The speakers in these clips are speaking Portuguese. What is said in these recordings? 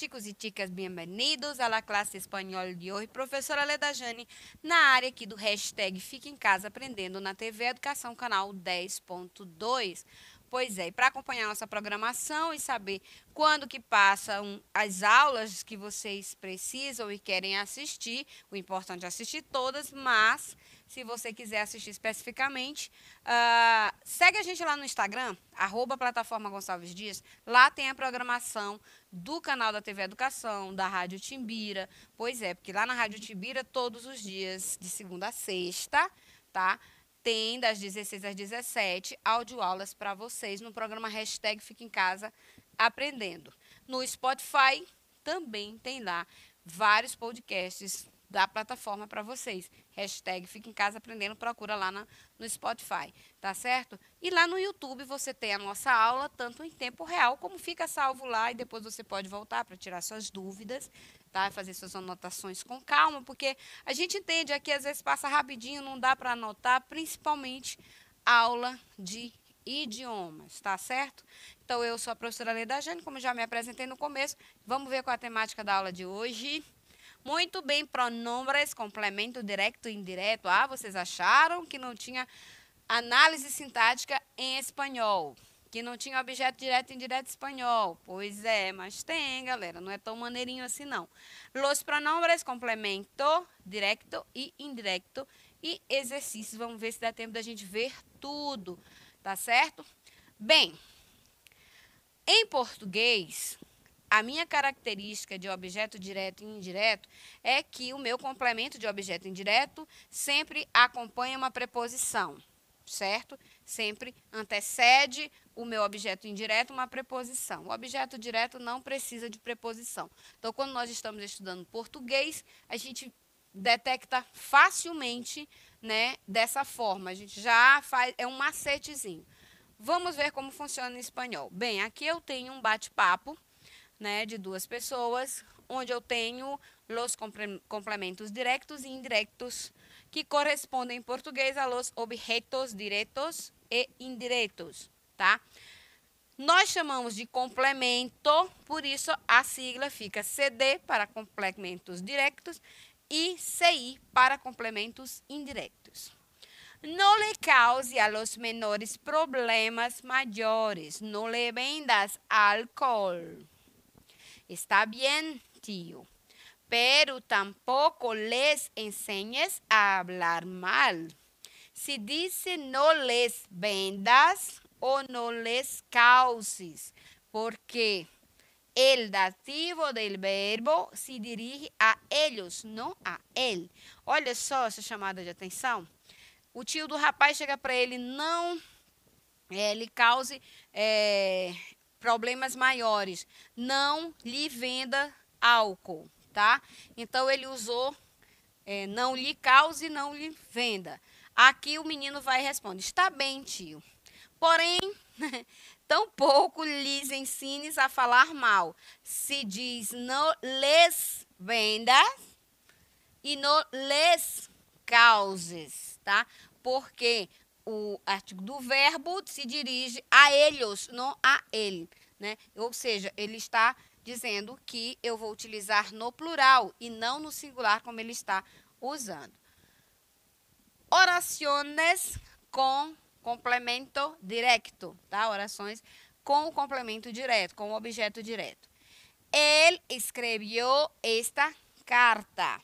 chicos e chicas, bem-vindos à la classe espanhol de hoje. Professora Leda Jane, na área aqui do hashtag Fica em Casa Aprendendo na TV Educação, canal 10.2. Pois é, para acompanhar nossa programação e saber quando que passam as aulas que vocês precisam e querem assistir, o importante é assistir todas, mas se você quiser assistir especificamente, segue a gente lá no Instagram, @plataforma Gonçalves Dias. Lá tem a programação do canal da TV Educação, da Rádio Timbira. Pois é, porque lá na Rádio Timbira, todos os dias, de segunda a sexta, tá? Tem das 16 às 17 audioaulas para vocês no programa hashtag Fica em Casa Aprendendo. No Spotify também tem lá vários podcasts da plataforma para vocês. Hashtag Fica em Casa Aprendendo, procura lá no Spotify, tá certo? E lá no YouTube você tem a nossa aula, tanto em tempo real, como fica salvo lá, e depois você pode voltar para tirar suas dúvidas, tá? Fazer suas anotações com calma, porque a gente entende aqui, às vezes passa rapidinho, não dá para anotar, principalmente aula de idiomas, tá certo? Então, eu sou a professora Leda Jane, como já me apresentei no começo. Vamos ver qual é a temática da aula de hoje. Muito bem, pronombres, complemento direto e indireto. Ah, vocês acharam que não tinha análise sintática em espanhol? Que não tinha objeto direto e indireto em espanhol? Pois é, mas tem, galera. Não é tão maneirinho assim, não. Los pronombres, complemento direto e indireto. E exercícios. Vamos ver se dá tempo da gente ver tudo. Tá certo? Bem, em português, a minha característica de objeto direto e indireto é que o meu complemento de objeto indireto sempre acompanha uma preposição, certo? Sempre antecede o meu objeto indireto uma preposição. O objeto direto não precisa de preposição. Então, quando nós estamos estudando português, a gente detecta facilmente, né, dessa forma. A gente já faz, é um macetezinho. Vamos ver como funciona em espanhol. Bem, aqui eu tenho um bate-papo, né, de duas pessoas, onde eu tenho os complementos diretos e indiretos, que correspondem em português a los objetos diretos e indiretos, tá? Nós chamamos de complemento, por isso a sigla fica CD para complementos diretos e CI para complementos indiretos. No le cause a los menores problemas mayores, no le vendas alcohol. Está bien, tío, pero tampoco les enseñes a hablar mal. Si dice no les vendas o no les causes, porque el dativo del verbo se dirige a ellos, não a ele. Olha só essa chamada de atenção. O tio do rapaz chega para ele, não lhe cause problemas maiores, não lhe venda álcool, tá? Então, ele usou não lhe cause, não lhe venda. Aqui o menino vai e responde, está bem, tio. Porém, tampouco lhes ensines a falar mal. Se diz não lhes vendas e não lhes causes, tá? Porque o artigo do verbo se dirige a eles, não a ele, né? Ou seja, ele está dizendo que eu vou utilizar no plural e não no singular como ele está usando. Orações com complemento direto, tá? Orações com o complemento direto, com o objeto direto. Ele escreveu esta carta.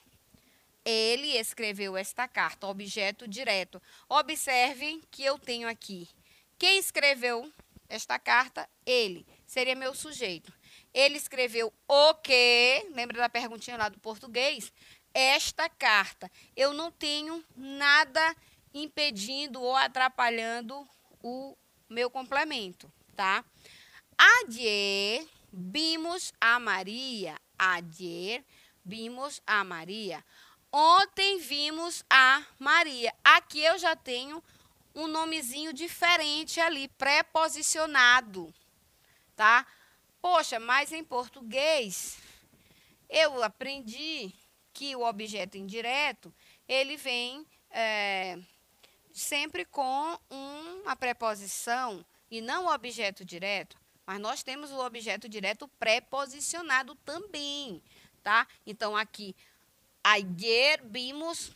Ele escreveu esta carta, objeto direto. Observe que eu tenho aqui. Quem escreveu esta carta? Ele. Seria meu sujeito. Ele escreveu o quê? Lembra da perguntinha lá do português? Esta carta. Eu não tenho nada impedindo ou atrapalhando o meu complemento, tá? Ayer vimos a Maria. Ayer vimos a Maria. Ontem vimos a Maria. Aqui eu já tenho um nomezinho diferente ali, preposicionado, tá? Poxa, mas em português eu aprendi que o objeto indireto, ele vem sempre com uma preposição e não o objeto direto. mas nós temos o objeto direto preposicionado também, tá? Então, aqui, ayer vimos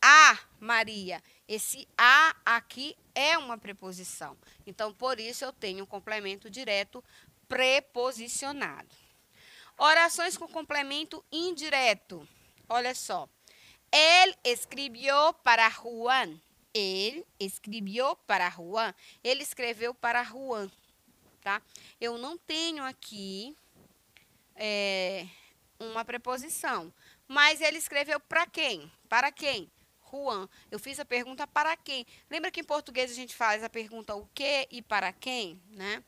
a Maria. Esse a aqui é uma preposição. Então, por isso, eu tenho um complemento direto preposicionado. Orações com complemento indireto. Olha só. Él escribió para Juan. Ele escreveu para Juan. Ele escreveu para Juan, tá? Eu não tenho aqui uma preposição, mas ele escreveu para quem? Para quem? Juan. Eu fiz a pergunta para quem? Lembra que em português a gente faz a pergunta o que e para quem, né?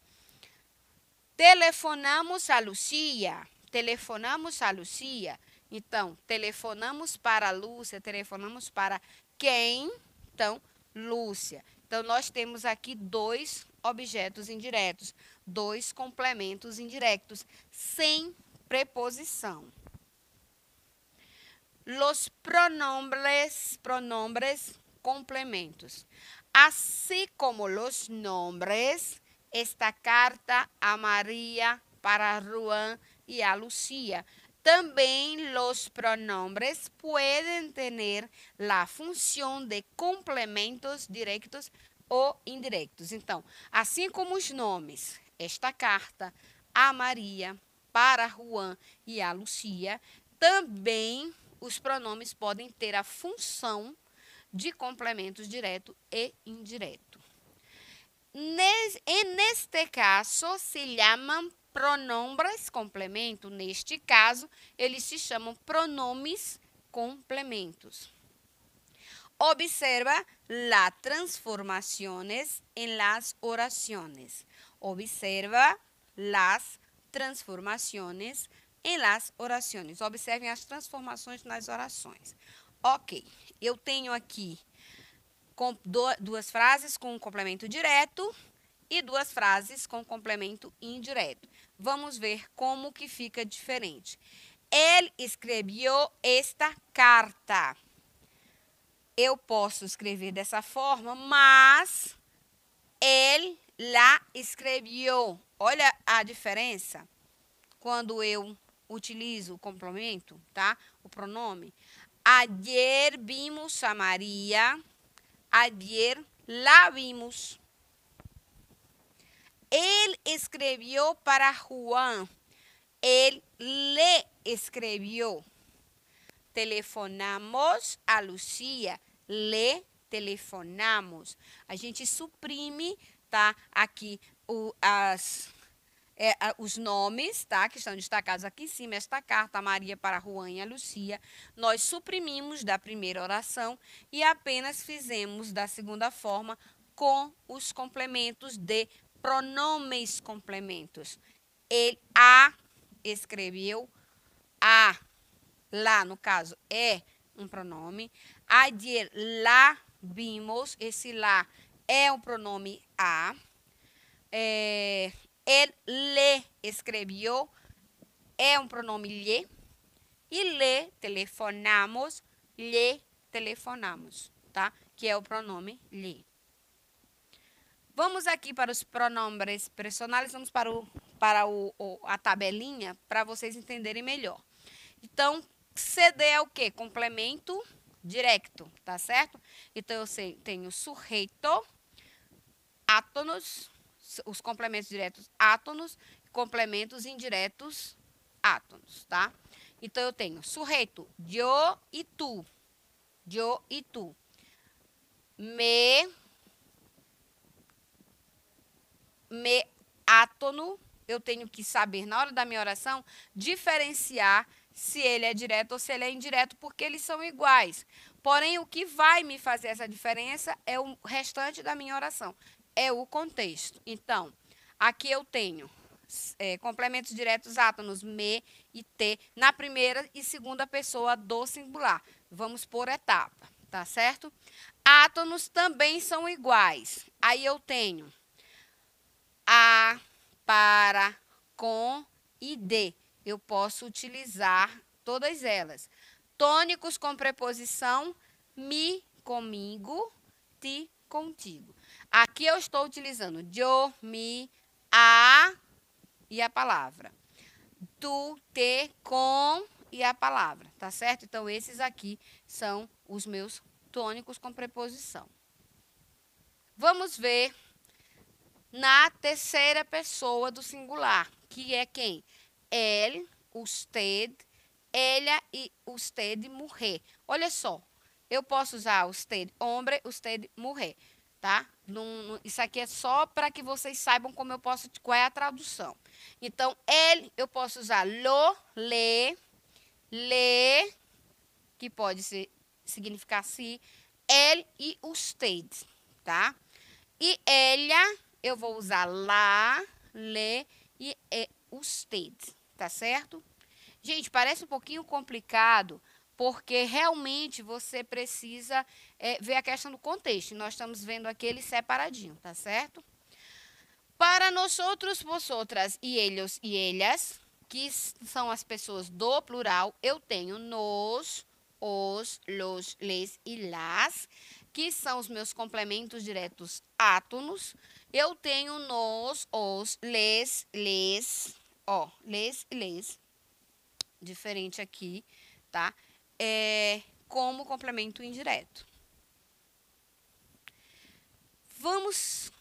Telefonamos a Lucia. Telefonamos a Lucia. Então, telefonamos para a Lúcia, telefonamos para quem? Então, Lúcia. Então, nós temos aqui dois objetos indiretos, dois complementos indiretos, sem preposição. Los pronombres complementos. Así como los nombres, esta carta a María, para Juan y a Lucía. También los pronombres pueden tener la función de complementos directos ou indiretos. Então, assim como os nomes, esta carta, a Maria, para Juan e a Lucia, também os pronomes podem ter a função de complementos direto e indireto. Neste caso, se chamam pronombres complemento. Neste caso, eles se chamam pronomes complementos. Observa las transformaciones en las oraciones. Observa las transformaciones em las orações. Observem as transformações nas orações. Ok, eu tenho aqui duas frases com complemento direto e duas frases com complemento indireto. Vamos ver como que fica diferente. Ele escreveu esta carta. Eu posso escrever dessa forma, mas ele la escreveu. Olha a diferença quando eu utilizo o complemento, tá? O pronome. Ayer vimos a Maria. Ayer la vimos. Ele escreveu para Juan. Ele le escreveu. Telefonamos a Lucia. Le telefonamos. A gente suprime, tá? Aqui os nomes, tá? Que estão destacados aqui em cima. Esta carta, a Maria, para Juan e a Lucia. Nós suprimimos da primeira oração e apenas fizemos da segunda forma com os complementos de pronomes complementos. Ele a escreveu, a, lá no caso é um pronome. Ayer lá vimos, esse lá é o pronome a. Ele le escreveu, é um pronome lhe. E le telefonamos, lhe telefonamos, tá? Que é o pronome lhe. Vamos aqui para os pronombres personais, vamos para a tabelinha para vocês entenderem melhor. Então, CD é o quê? Complemento direto, tá certo? Então, eu tenho sujeito, átonos, os complementos diretos átonos, complementos indiretos átonos, tá? Então, eu tenho sujeito, yo e tu. Yo e tu. Me átono, eu tenho que saber, na hora da minha oração, diferenciar se ele é direto ou se ele é indireto, porque eles são iguais. Porém, o que vai me fazer essa diferença é o restante da minha oração, é o contexto. Então, aqui eu tenho complementos diretos átonos, me e te, na primeira e segunda pessoa do singular. Vamos por etapa, tá certo? Átonos também são iguais. Aí eu tenho a, para, com e de. Eu posso utilizar todas elas. Tônicos com preposição mi, comigo, ti, contigo. Aqui eu estou utilizando yo, mi, a, e a palavra. Tu, te, com e a palavra, tá certo? Então, esses aqui são os meus tônicos com preposição. Vamos ver na terceira pessoa do singular, que é quem? Ele, usted, ella e usted, mujer. Olha só, eu posso usar usted, hombre, usted, mujer, tá? Isso aqui é só para que vocês saibam como eu posso, qual é a tradução. Então, ele, eu posso usar lo, le, que pode significar si, ele e usted, tá? E ella, eu vou usar lá, le e usted, tá certo? Gente, parece um pouquinho complicado, porque realmente você precisa ver a questão do contexto. Nós estamos vendo aquele separadinho, tá certo? Para nós outros, vosotras e ellos e ellas, que são as pessoas do plural, eu tenho nos, os, los, les e las, que são os meus complementos diretos átonos. Eu tenho nos, os, les, les e les, diferente aqui, tá? Como complemento indireto. Vamos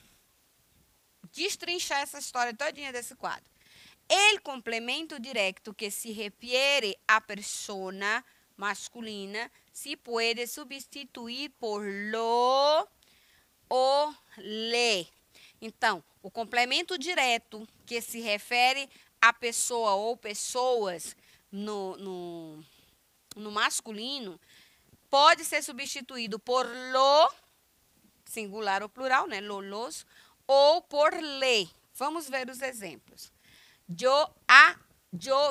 destrinchar essa história todinha desse quadro. El complemento directo que se refiere a persona masculina se puede substituir por lo ou le. Então, o complemento direto que se refere a pessoa ou pessoas no masculino pode ser substituído por lo, singular ou plural, né? Lolos, ou por le. Vamos ver os exemplos. Eu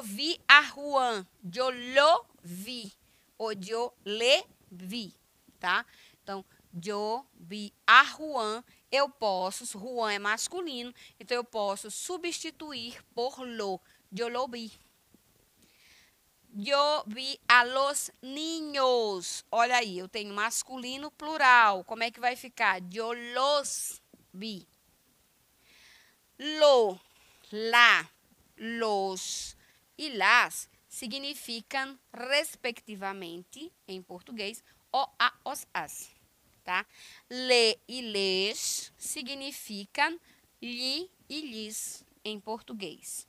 vi a Juan. Eu lo vi. Ou eu le vi, tá? Então, eu vi a Juan. Eu posso, Juan é masculino, então eu posso substituir por lo. Eu lo vi. Eu vi a los niños. Olha aí, eu tenho masculino plural. Como é que vai ficar? Eu los vi. Lo, la, los e las significam, respectivamente, em português, o, a, os, as. Tá? Le e les significam lhe e lhes, em português.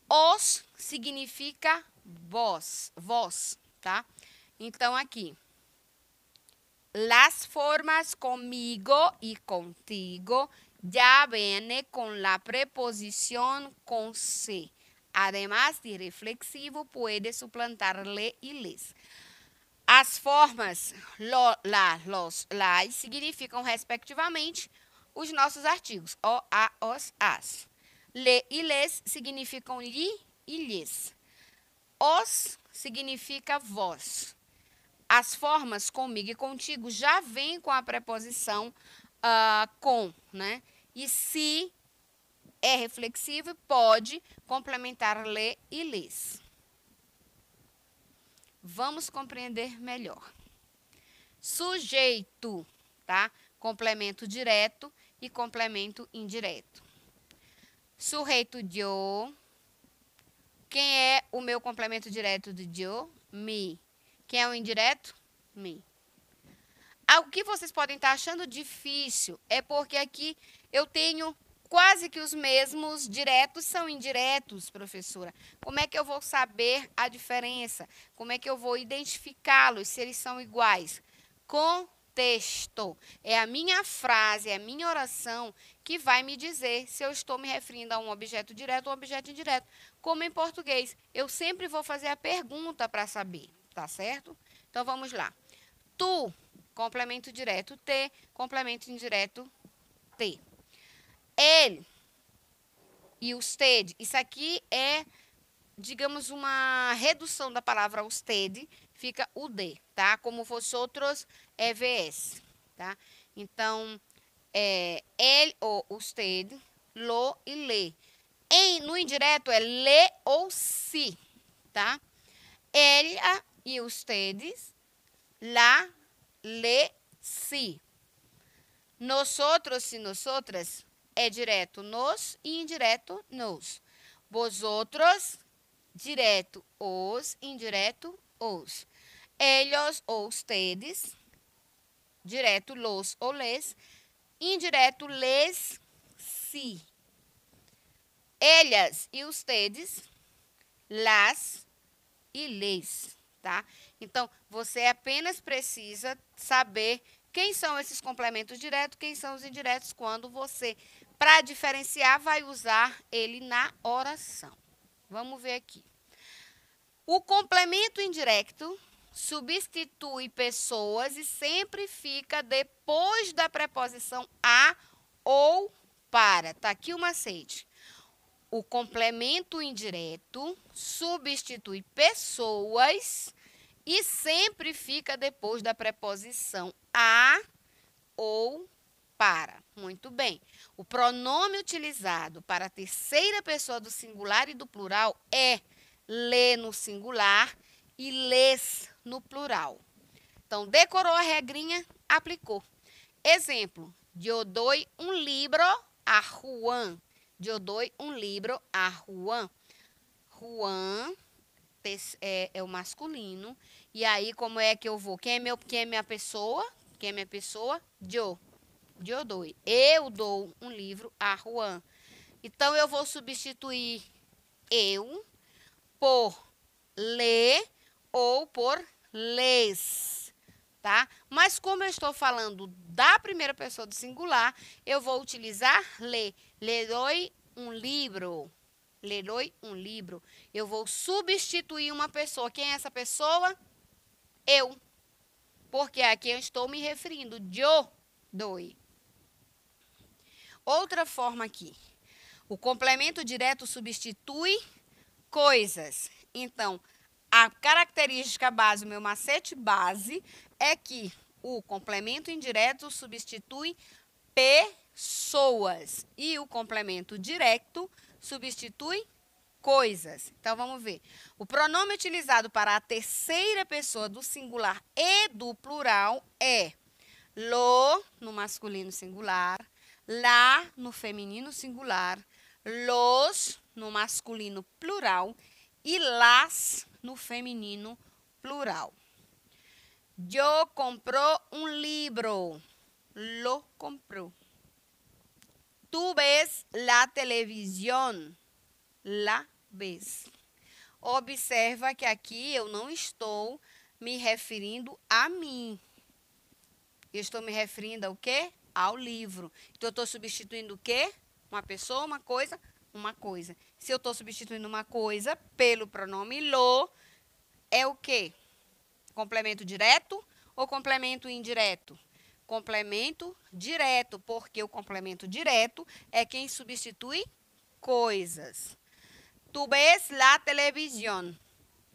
Os significa vós, tá? Então, aqui, las formas comigo y contigo ya viene con la preposición con se. Además de reflexivo, puede suplantar le y les. As formas lo, la, los, las significam, respectivamente, os nossos artigos. O, a, os, as. Le e les significam lhe e lhes. Os significa vós. As formas comigo e contigo já vêm com a preposição com, né? E se é reflexivo, pode complementar le e les. Vamos compreender melhor. Sujeito, tá? Complemento direto e complemento indireto. Sujeito yo. Quem é o meu complemento direto de yo? Me. Quem é o indireto? Me. O que vocês podem estar achando difícil é porque aqui eu tenho quase que os mesmos diretos são indiretos, professora. Como é que eu vou saber a diferença? Como é que eu vou identificá-los, se eles são iguais? Contexto. É a minha frase, é a minha oração que vai me dizer se eu estou me referindo a um objeto direto ou um objeto indireto. Como em português, eu sempre vou fazer a pergunta para saber, tá certo? Então, vamos lá. Tu, complemento direto, te, complemento indireto, te. Ele e usted, isso aqui é, digamos, uma redução da palavra usted, fica o de, tá? Como vosotros, vs, tá? Então, ele ou usted, lo e le. No indireto é le ou si, tá? Ella e ustedes, la, le, si. Nosotros e nosotras é direto nos e indireto nos. Vosotros, direto, os, indireto, os. Ellos ou ustedes, direto, los ou les, indireto, les, si. Ellas e ustedes, las e les, tá? Então, você apenas precisa saber quem são esses complementos diretos, quem são os indiretos, quando você, para diferenciar, vai usar ele na oração. Vamos ver aqui. O complemento indireto substitui pessoas e sempre fica depois da preposição a ou para. Tá aqui o macete. O complemento indireto substitui pessoas e sempre fica depois da preposição a ou para. Muito bem. O pronome utilizado para a terceira pessoa do singular e do plural é lê no singular e lês no plural. Então, decorou a regrinha, aplicou. Exemplo, eu dou um livro a Juan. Eu dou um livro a Juan. Juan é o masculino. E aí, como é que eu vou? Quem é minha pessoa? Quem é minha pessoa? Eu dou. Eu dou um livro a Juan. Então, eu vou substituir eu por lê ou por lês, tá? Mas como eu estou falando da primeira pessoa do singular, eu vou utilizar lê. Le doy um livro. Le doy um livro. Eu vou substituir uma pessoa. Quem é essa pessoa? Eu. Porque aqui eu estou me referindo. Eu doi. Outra forma aqui. O complemento direto substitui coisas. Então, a característica base, o meu macete base, é que o complemento indireto substitui pessoas e o complemento direto substitui coisas. Então, vamos ver. O pronome utilizado para a terceira pessoa do singular e do plural é lo, no masculino singular, la, no feminino singular, los, no masculino plural, e las, no feminino plural. Eu comprou um livro. Lo comprou. Tu ves la televisión. La ves. Observa que aqui eu não estou me referindo a mim. Eu estou me referindo ao quê? Ao livro. Então, eu estou substituindo o quê? Uma pessoa, uma coisa, uma coisa. Se eu estou substituindo uma coisa pelo pronome lo, é o quê? Complemento direto ou complemento indireto? Complemento direto, porque o complemento direto é quem substitui coisas. Tu ves la televisión.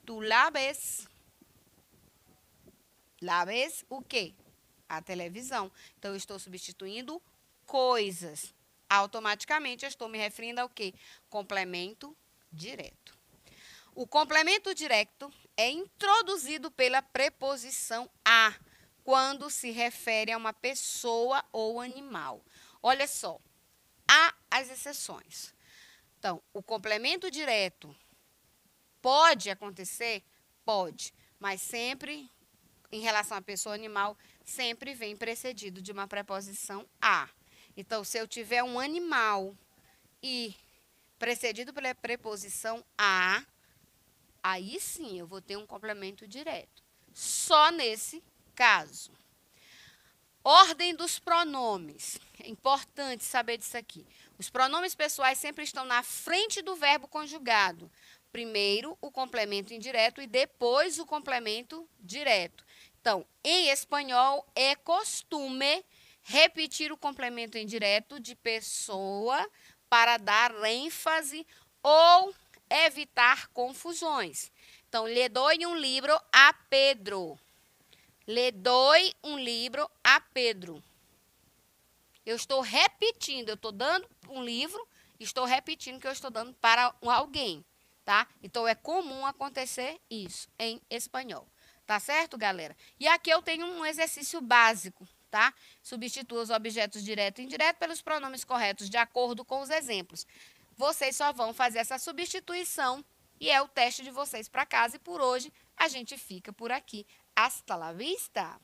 Tu la ves. La ves o quê? A televisão. Então, eu estou substituindo coisas. Automaticamente, eu estou me referindo ao quê? Complemento direto. O complemento direto é introduzido pela preposição a, quando se refere a uma pessoa ou animal. Olha só, há as exceções. Então, o complemento direto pode acontecer? Pode, mas sempre, em relação à pessoa ou animal, sempre vem precedido de uma preposição a. Então, se eu tiver um animal e precedido pela preposição a, aí sim eu vou ter um complemento direto. Só nesse caso. Ordem dos pronomes. É importante saber disso aqui. Os pronomes pessoais sempre estão na frente do verbo conjugado. Primeiro o complemento indireto e depois o complemento direto. Então, em espanhol, é costume repetir o complemento indireto de pessoa para dar ênfase ou evitar confusões. Então, le doy um livro a Pedro. Le doy um livro a Pedro. Eu estou repetindo, eu estou dando um livro, estou repetindo que eu estou dando para alguém, tá? Então, é comum acontecer isso em espanhol. Tá certo, galera? E aqui eu tenho um exercício básico, tá? Substitua os objetos direto e indireto pelos pronomes corretos de acordo com os exemplos. Vocês só vão fazer essa substituição e é o teste de vocês para casa. E por hoje a gente fica por aqui. Hasta la vista!